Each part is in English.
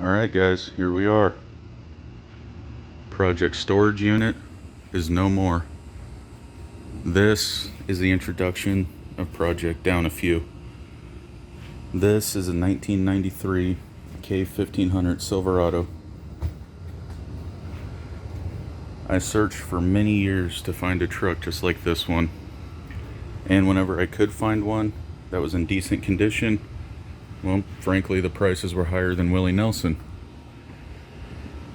Alright guys, here we are. Project storage unit is no more. This is the introduction of Project Down a Few. This is a 1993 K1500 Silverado. I searched for many years to find a truck just like this one. And whenever I could find one that was in decent condition, well, frankly, the prices were higher than Willie Nelson.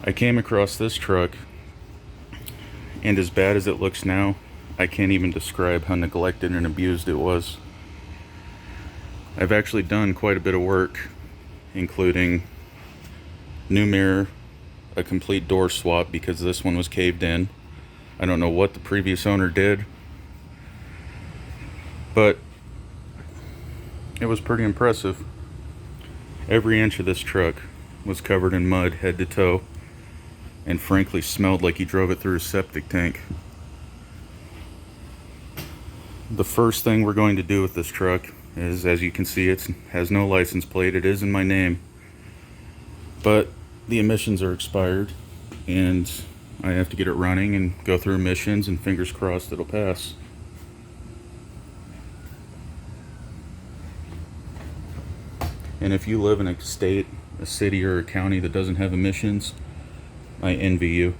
I came across this truck, and as bad as it looks now, I can't even describe how neglected and abused it was. I've actually done quite a bit of work, including new mirror, a complete door swap because this one was caved in. I don't know what the previous owner did, but it was pretty impressive. Every inch of this truck was covered in mud head to toe, and frankly smelled like he drove it through a septic tank. The first thing we're going to do with this truck is, as you can see, it has no license plate. It is in my name, but the emissions are expired and I have to get it running and go through emissions, and fingers crossed it'll pass. And if you live in a state, a city, or a county that doesn't have emissions, I envy you.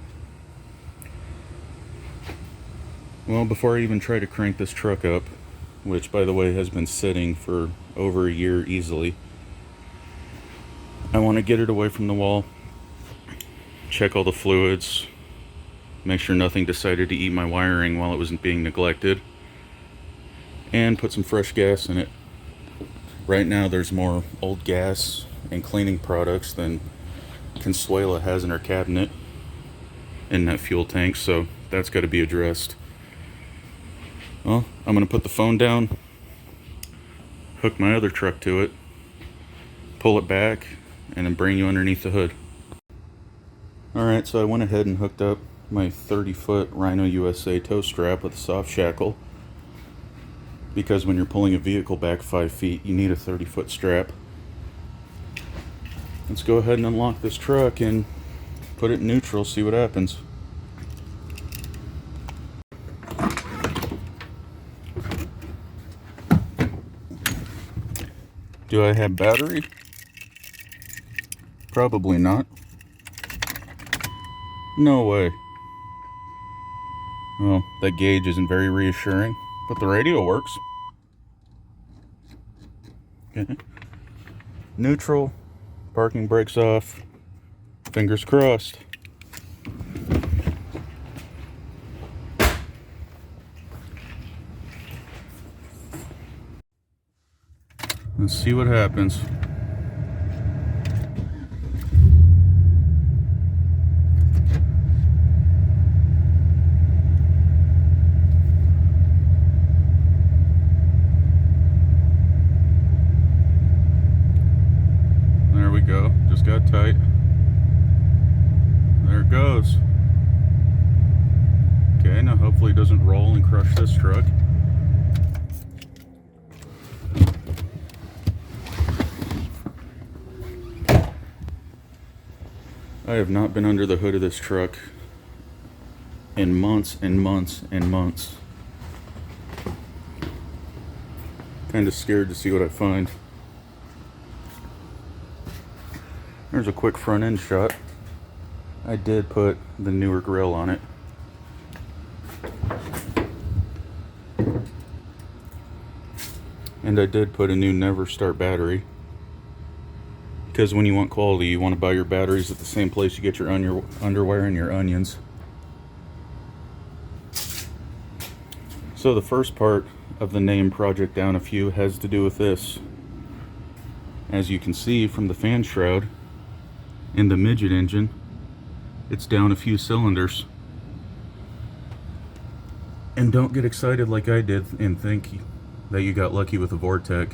Well, before I even try to crank this truck up, which by the way has been sitting for over a year easily, I want to get it away from the wall, check all the fluids, make sure nothing decided to eat my wiring while it was being neglected, and put some fresh gas in it. Right now there's more old gas and cleaning products than Consuela has in her cabinet in that fuel tank, so that's got to be addressed. Well, I'm going to put the phone down, hook my other truck to it, pull it back, and then bring you underneath the hood. Alright, so I went ahead and hooked up my 30-foot Rhino USA tow strap with a soft shackle, because when you're pulling a vehicle back 5 feet, you need a 30-foot strap. Let's go ahead and unlock this truck and put it in neutral, see what happens. Do I have battery? Probably not. No way. Well, that gauge isn't very reassuring, but the radio works. Okay. Neutral, parking brakes off, fingers crossed. Let's see what happens. There we go, just got tight. There it goes. Okay, now hopefully it doesn't roll and crush this truck. I have not been under the hood of this truck in months and months and months. Kind of scared to see what I find. There's a quick front end shot. I did put the newer grill on it. And I did put a new Never Start battery. Because when you want quality, you want to buy your batteries at the same place you get your underwear and your onions. So the first part of the name Project Down a Few has to do with this. As you can see from the fan shroud and the midget engine, it's down a few cylinders. And don't get excited like I did and think that you got lucky with a Vortec,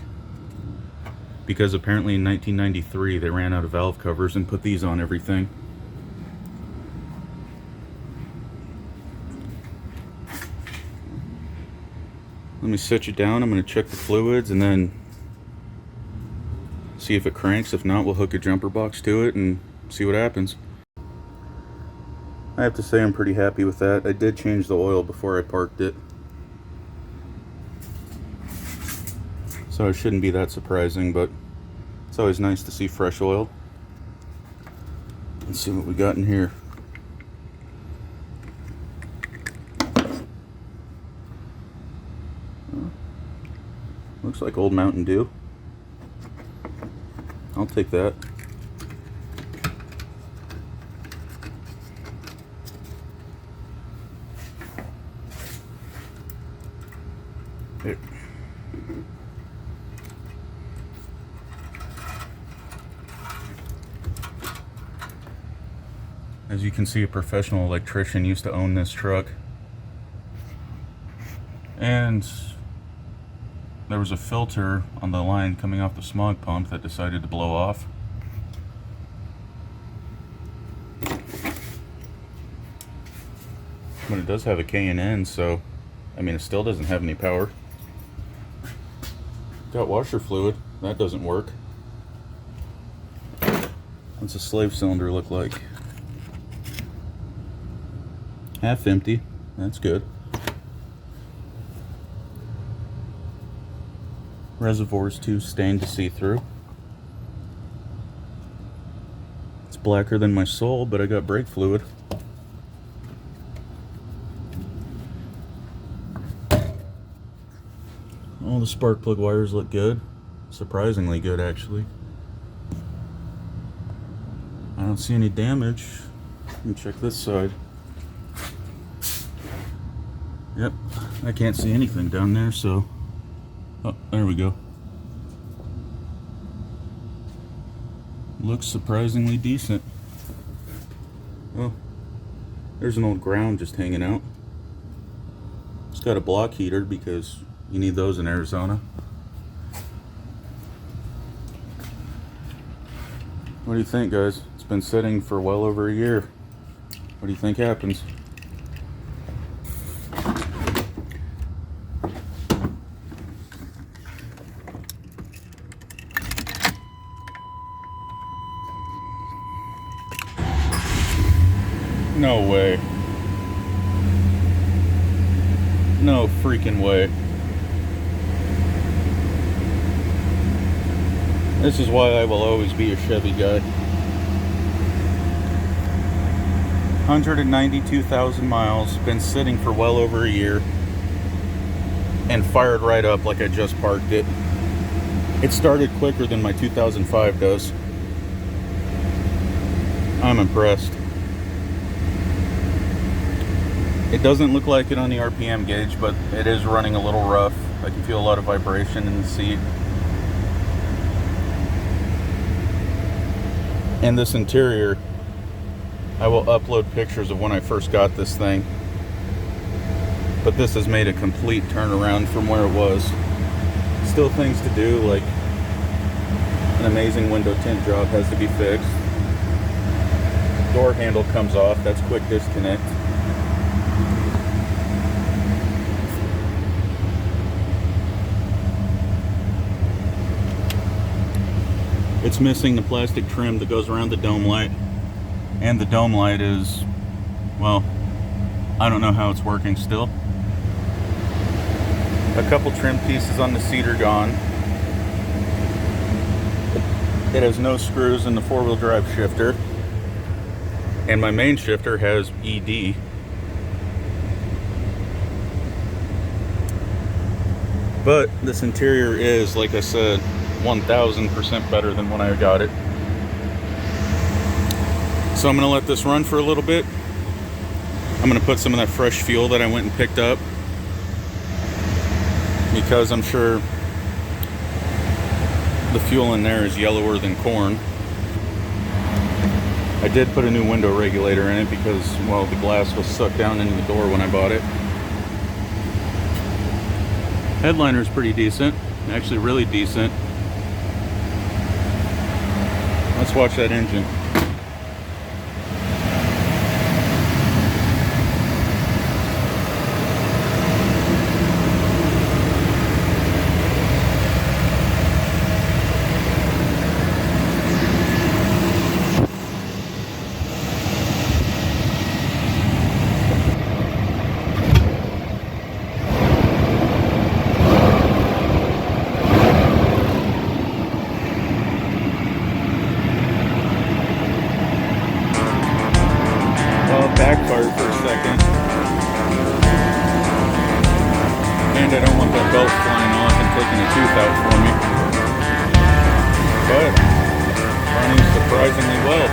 because apparently in 1993 they ran out of valve covers and put these on everything. Let me set you down. I'm going to check the fluids and then See if it cranks. If not, we'll hook a jumper box to it and see what happens. I have to say I'm pretty happy with that. I did change the oil before I parked it, so it shouldn't be that surprising, but it's always nice to see fresh oil. Let's see what we got in here. Looks like old Mountain Dew. I'll take that. Here. As you can see, a professional electrician used to own this truck. And there was a filter on the line coming off the smog pump that decided to blow off. But it does have a K&N, so I mean, it still doesn't have any power. Got washer fluid. That doesn't work. What's a slave cylinder look like? Half empty. That's good. Reservoir's too stained to see through. It's blacker than my soul, but I got brake fluid. All the spark plug wires look good. Surprisingly good, actually. I don't see any damage. Let me check this side. Yep, I can't see anything down there, so... Oh, there we go. Looks surprisingly decent. Oh, there's an old ground just hanging out. It's got a block heater because you need those in Arizona. What do you think, guys? It's been sitting for well over a year. What do you think happens? No way. No freaking way. This is why I will always be a Chevy guy. 192,000 miles, been sitting for well over a year, and fired right up like I just parked it. It started quicker than my 2005 does. I'm impressed. It doesn't look like it on the RPM gauge, but it is running a little rough. I can feel a lot of vibration in the seat. And this interior, I will upload pictures of when I first got this thing. But this has made a complete turnaround from where it was. Still things to do, like an amazing window tint job has to be fixed. Door handle comes off, that's quick disconnect. It's missing the plastic trim that goes around the dome light. And the dome light is, well, I don't know how it's working still. A couple trim pieces on the seat are gone. It has no screws in the four-wheel drive shifter. And my main shifter has ED. But this interior is, like I said, 1000% better than when I got it. So I'm going to let this run for a little bit. I'm going to put some of that fresh fuel that I went and picked up, because I'm sure the fuel in there is yellower than corn. I did put a new window regulator in it because, well, the glass was sucked down into the door when I bought it. Headliner's pretty decent, actually really decent. Let's watch that engine. taking a tooth out for me. But running surprisingly well.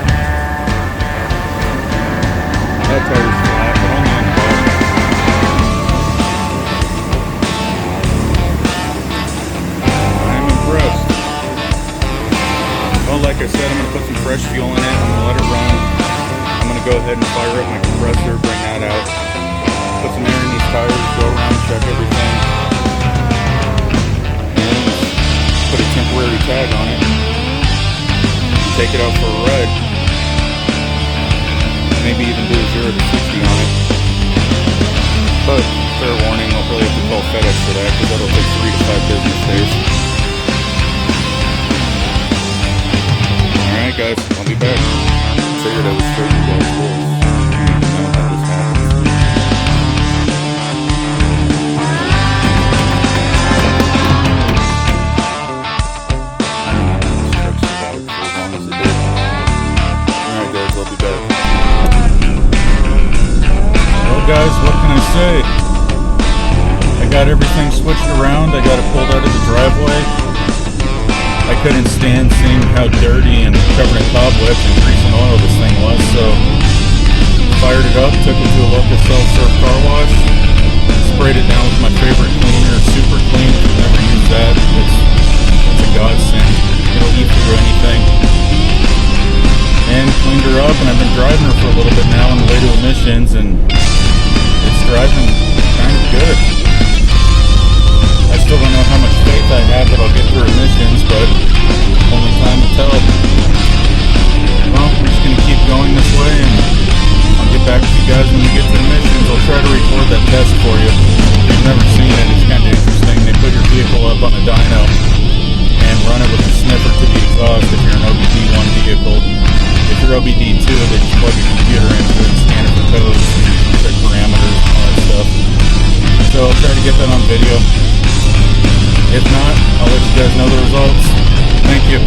That tire's flat, but only on the bottom. I'm impressed. Well, like I said, I'm going to put some fresh fuel in it. I'm going to let it run. I'm going to go ahead and fire up my compressor, bring that out. Put some air in these tires, go around, check everything. And put a temporary tag on it. Take it out for a ride. Maybe even do a 0 to 60 on it. But fair warning, I'll probably have to call FedEx for that because that'll take 3 to 5 business days. Alright guys, I'll be back. Figured I would show you guys this. You know how this happens. Guys, what can I say? I got everything switched around. I got it pulled out of the driveway. I couldn't stand seeing how dirty and covered in cobwebs and grease and oil this thing was, so fired it up, took it to a local self-serve car wash, sprayed it down with my favorite cleaner, Super Clean. If you've never used that, it's a godsend. It'll eat through anything. And cleaned her up, and I've been driving her for a little bit now on the way to emissions, and it's driving kind of good. I still don't know how much faith I have that I'll get through emissions, but only time will tell. Well, I'm just going to keep going this way, and I'll get back to you guys when we get to emissions. I'll try to record that test for you. If you've never seen it, it's kind of interesting. They put your vehicle up on a dyno and run it with a sniffer to the exhaust if you're an OBD1 vehicle. If you're OBD2, they just plug your computer into it, scan it for codes, check parameters, all that stuff. So I'll try to get that on video. If not, I'll let you guys know the results. Thank you.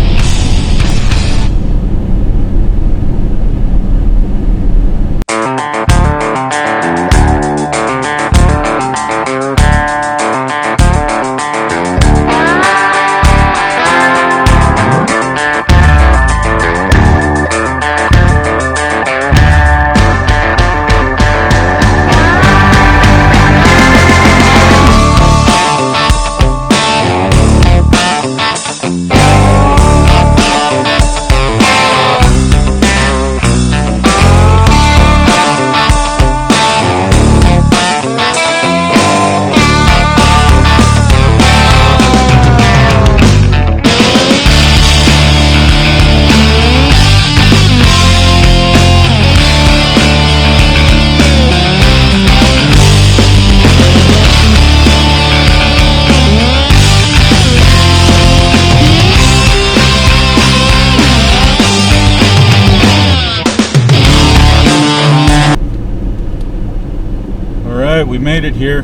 We made it here.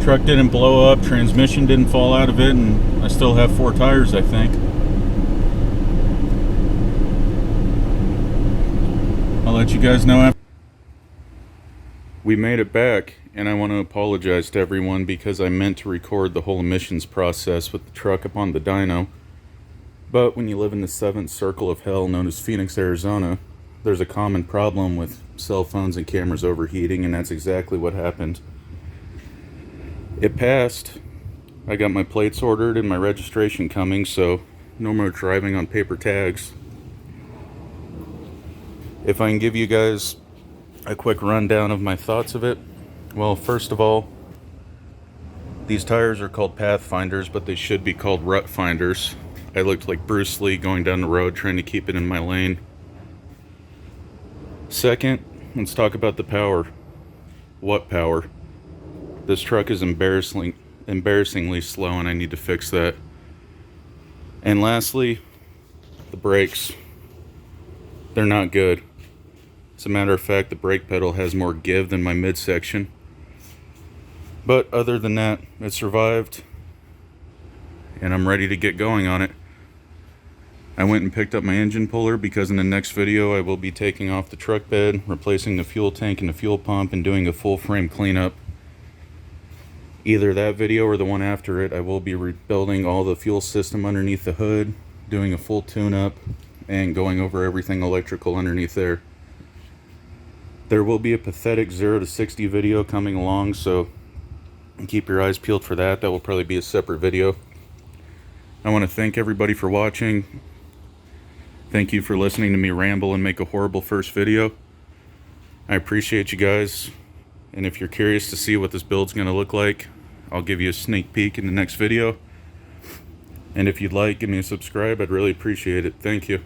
Truck didn't blow up, transmission didn't fall out of it, and I still have 4 tires, I think. I'll let you guys know after. We made it back, and I want to apologize to everyone because I meant to record the whole emissions process with the truck up on the dyno. But when you live in the 7th circle of hell known as Phoenix, Arizona, there's a common problem with cell phones and cameras overheating, and that's exactly what happened. It passed. I got my plates ordered and my registration coming, so no more driving on paper tags. If I can give you guys a quick rundown of my thoughts of it, well, first of all, these tires are called Pathfinders, but they should be called Rut Finders. I looked like Bruce Lee going down the road trying to keep it in my lane. Second, let's talk about the power. What power? This truck is embarrassingly slow, and I need to fix that. And lastly, the brakes. They're not good. As a matter of fact, the brake pedal has more give than my midsection. But other than that, it survived, and I'm ready to get going on it. I went and picked up my engine puller because in the next video I will be taking off the truck bed, replacing the fuel tank and the fuel pump, and doing a full frame cleanup. either that video or the one after it, I will be rebuilding all the fuel system underneath the hood, doing a full tune-up, and going over everything electrical underneath there. There will be a pathetic 0 to 60 video coming along, so keep your eyes peeled for that. That will probably be a separate video. I want to thank everybody for watching. Thank you for listening to me ramble and make a horrible first video. I appreciate you guys, and if you're curious to see what this build's going to look like, I'll give you a sneak peek in the next video. And if you'd like, give me a subscribe. I'd really appreciate it. Thank you.